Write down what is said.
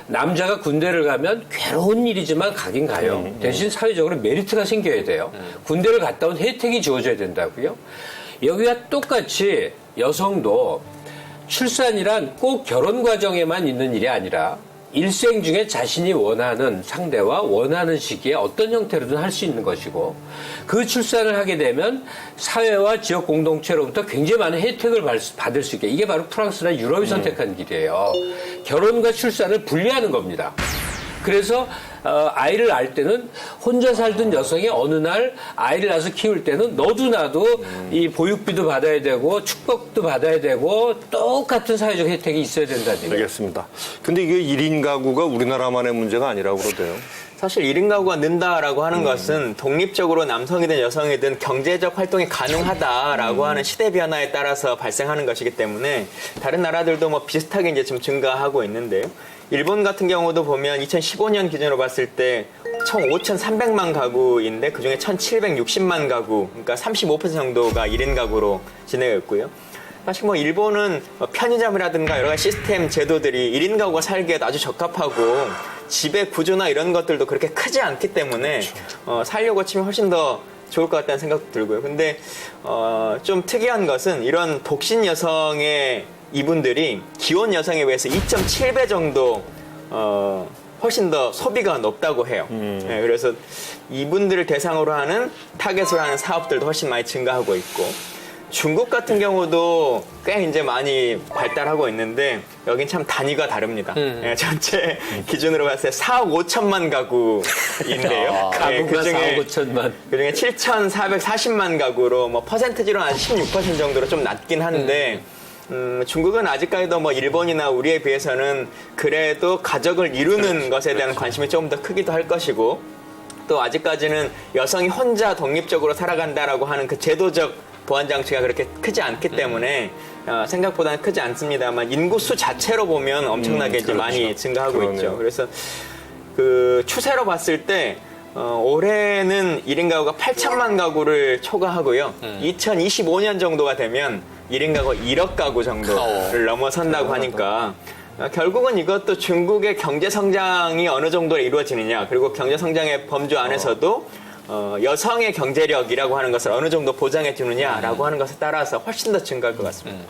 남자가 군대를 가면 괴로운 일이지만 가긴 가요. 대신 사회적으로 메리트가 생겨야 돼요. 군대를 갔다 온 혜택이 주어져야 된다고요. 여기가 똑같이 여성도 출산이란 꼭 결혼 과정에만 있는 일이 아니라 일생 중에 자신이 원하는 상대와 원하는 시기에 어떤 형태로든 할 수 있는 것이고 그 출산을 하게 되면 사회와 지역 공동체로부터 굉장히 많은 혜택을 받을 수 있게 이게 바로 프랑스나 유럽이 선택한 길이에요. 결혼과 출산을 분리하는 겁니다. 그래서 아이를 낳을 때는 혼자 살던 여성이 어느 날 아이를 낳아서 키울 때는 너도 나도 이 보육비도 받아야 되고 축복도 받아야 되고 똑같은 사회적 혜택이 있어야 된다는 얘기예요. 알겠습니다. 근데 이게 1인 가구가 우리나라만의 문제가 아니라고 그러대요. 사실 1인 가구가 는다라고 하는 것은 독립적으로 남성이든 여성이든 경제적 활동이 가능하다라고 하는 시대 변화에 따라서 발생하는 것이기 때문에 다른 나라들도 뭐 비슷하게 이제 좀 증가하고 있는데요. 일본 같은 경우도 보면 2015년 기준으로 봤을 때 총 5,300만 가구인데 그중에 1,760만 가구, 그러니까 35% 정도가 1인 가구로 진행하고 있고요. 사실 뭐 일본은 편의점이라든가 여러 가지 시스템 제도들이 1인 가구가 살기에도 아주 적합하고 집의 구조나 이런 것들도 그렇게 크지 않기 때문에 살려고 치면 훨씬 더 좋을 것 같다는 생각도 들고요. 근데 좀 특이한 것은 이런 독신 여성의 이분들이 기혼 여성에 비해서 2.7배 정도 훨씬 더 소비가 높다고 해요. 네, 그래서 이분들을 대상으로 하는 타겟으로 하는 사업들도 훨씬 많이 증가하고 있고 중국 같은 경우도 꽤 이제 많이 발달하고 있는데 여긴 참 단위가 다릅니다. 네, 전체 기준으로 봤을 때 4억 5천만 가구인데요. 가구가 4억 5천만. 그중에 7,440만 가구로 뭐 퍼센트지로는 한 16% 정도로 좀 낮긴 한데 중국은 아직까지도 뭐 일본이나 우리에 비해서는 그래도 가족을 이루는 것에 대한 관심이 조금 더 크기도 할 것이고 또 아직까지는 여성이 혼자 독립적으로 살아간다라고 하는 그 제도적 보완 장치가 그렇게 크지 않기 때문에 생각보다는 크지 않습니다만 인구수 자체로 보면 엄청나게 이제 많이 증가하고 그러네요. 있죠. 그래서 그 추세로 봤을 때 올해는 1인 가구가 8천만 가구를 초과하고요. 2025년 정도가 되면 1인 가구 1억 가구 정도를 넘어선다고 하니까 결국은 이것도 중국의 경제 성장이 어느 정도로 이루어지느냐 그리고 경제 성장의 범주 안에서도 여성의 경제력이라고 하는 것을 어느 정도 보장해 주느냐라고 하는 것에 따라서 훨씬 더 증가할 것 같습니다.